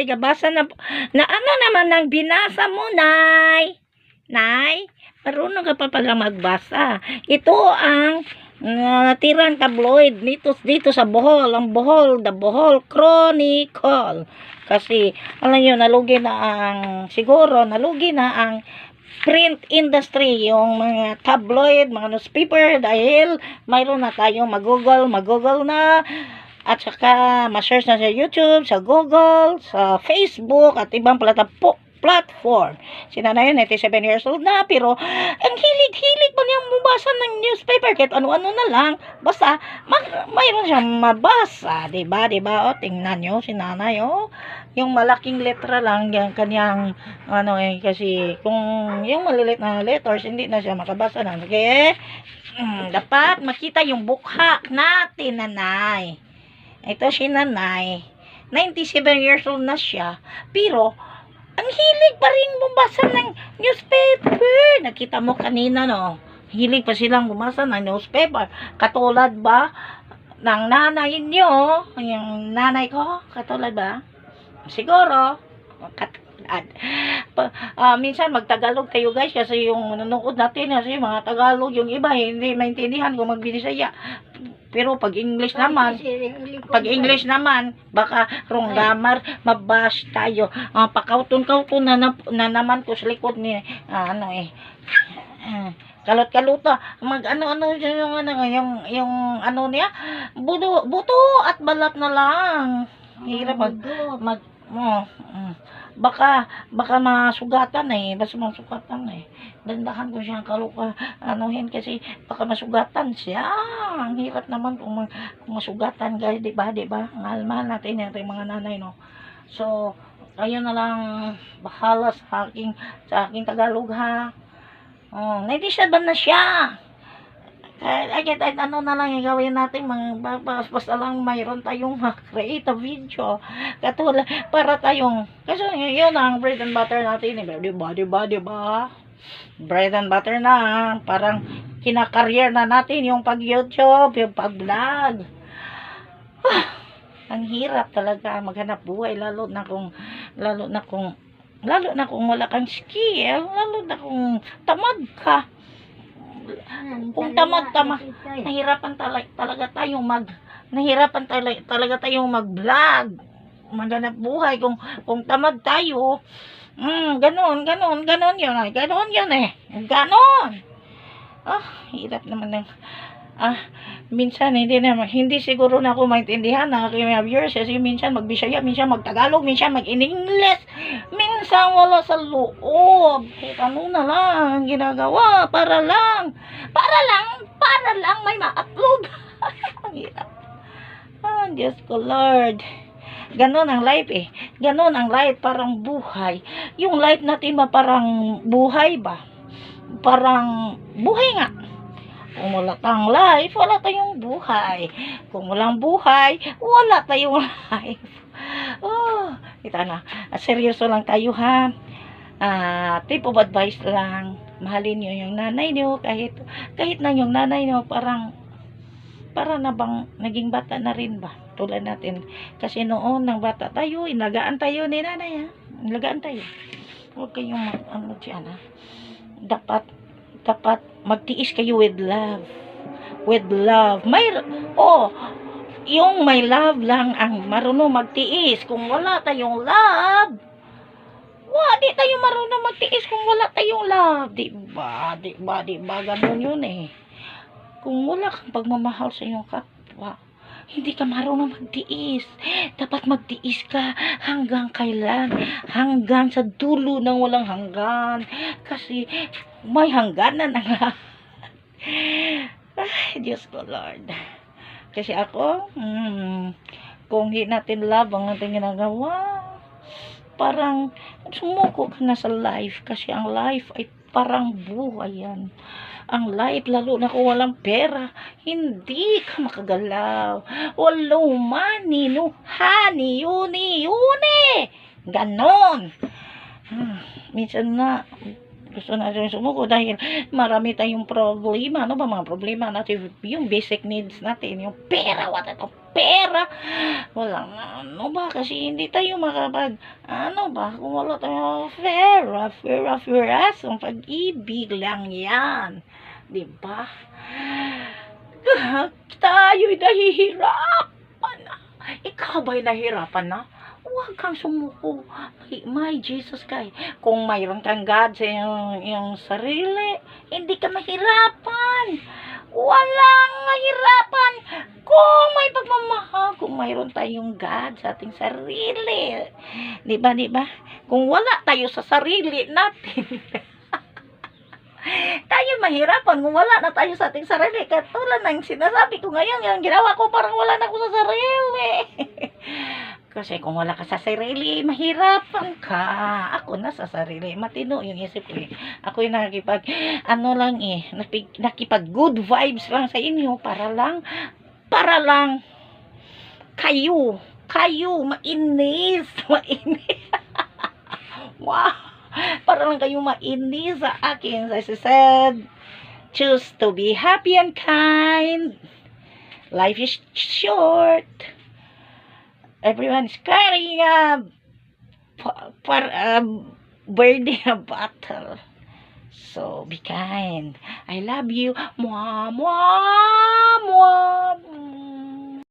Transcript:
Nay, gabasa na ano naman ang binasa mo, Nay? Nay, marunong ka pa pala magbasa. Ito ang natirang tabloid dito sa Bohol, ang Bohol, the Bohol Chronicle. Kasi alam niyo, siguro nalugi na ang print industry, yung mga tabloid, mga newspaper, dahil mayroon na tayong mag-google na, at saka ma-search na sa YouTube, sa Google, sa Facebook, at ibang platform. Si nanay 97 years old na, pero ang hilig pa niyang mabasa ng newspaper, kahit ano-ano na lang, basta mayroon siyang mabasa, diba? O, tingnan nyo si nanay, yung malaking letra lang, yung kanyang, kasi kung yung malilit na letters, hindi na siya makabasa na. Okay? Dapat makita yung bukha natin, nanay. Ito si nanay. 97 years old na siya, pero ang hilig pa rin bumasa ng newspaper. Nakita mo kanina, no? Hilig pa silang bumasa ng newspaper. Katulad ba ng nanay niyo? Yung nanay ko, katulad ba? Siguro, minsan magtagalog tayo guys, kasi yung nanonood natin, kasi mga Tagalog, yung iba hindi maintindihan kung magbisaya. Pero pag English naman, baka wrong grammar, mabash tayo. Pakauton-kauton na naman ko sa likod ni, kalot-kaluta, yung ano niya, buto at balat na lang. Hirap baka masugatan dandahan ko siyang kasi baka masugatan siya. Ang hirap naman kung masugatan guys, diba? Mahal natin yung mga nanay, no? So kayo na lang bahala sa aking Tagalog, ha. 97 na siya. Kahit ano na lang yung gawin natin, basta lang mayroon tayong create a video, katulad para tayong, kasi yun ang bread and butter natin, diba? Bread and butter na, parang kinakaryer na natin yung pag-YouTube, yung pag-vlog. Ang hirap talaga maghanap buhay, lalo na kung wala kang skill, lalo na kung tamad ka. Kung tamad, nahirapan talaga tayong mag-vlog, maghanap buhay. Kung tamad tayo, ganon yun hirap naman ng minsan hindi siguro na ako maintindihan na aking mga viewers, kasi minsan magbisaya, minsan magtagalog, minsan mag-English, minsan wala sa loob. Ano na lang ang ginagawa para lang may ma-upload. Ang hirap. Diyos ko Lord, ganon ang life ganon ang life, parang buhay. Yung life natin parang buhay ba? Parang buhay nga. Kung wala tayong life, wala tayong buhay. Kung walang buhay, wala tayong life. Kita na. Seryoso lang tayo, ha. Tip of advice lang. Mahalin nyo yung nanay nyo. Kahit na yung nanay nyo, para na bang naging bata na rin ba? Tulad natin. Kasi noon, nang bata tayo, inagaan tayo ni nanay, ha. Inagaan tayo. Huwag kayong dyan, ha. Dapat magtiis kayo with love. Yung may love lang ang marunong magtiis. Kung wala tayong love, di tayo marunong magtiis kung wala tayong love. Diba? Ganun yun eh. Kung wala kang pagmamahal sa iyong kapwa, hindi ka marunong magtiis. Dapat magtiis ka hanggang kailan? Hanggang sa dulo ng walang hanggan. Kasi may hangganan na nga. Ay, Diyos ko Lord. Kasi ako, kung hindi natin love ang ating ginagawa, parang sumuko ka na sa life. Kasi ang life ay parang buhay yan. Ang life, lalo na kung walang pera, hindi ka makagalaw. Walang money, no honey, yuni. Ganon. Minsan na, Gusto natin sumuko dahil marami tayong problema. Ano ba mga problema natin? Yung basic needs natin, yung pera, what ito? Pera! Wala nga, ano ba? Kasi hindi tayo makapag, ano ba? Kung wala tayong pera, ang pag-ibig lang yan. Diba? Tayo'y nahihirapan na. Ikaw ba'y nahihirapan na? Huwag kang sumuko. May Jesus kay. Kung mayroon kang God sa iyong sarili, hindi ka mahirapan. Walang mahirapan. Kung may pagmamahal, kung mayroon tayong God sa ating sarili. Diba? Kung wala tayo sa sarili natin, tayo mahirapan kung wala na tayo sa ating sarili. Katulad ng sinasabi ko ngayon, yung ginawa ko parang wala na ako sa sarili. Kasi kung wala ka sa sarili, mahirapan ka. Ako na sa sarili. Matino yung isip ko eh. Ako yung nakipag, nakipag good vibes lang sa inyo para lang kayo, mainis. Wow. Para lang kayo mainis sa akin. As I said, choose to be happy and kind. Life is short. Everyone is carrying a burden, a battle. So be kind. I love you. Mwah, mwah, mwah.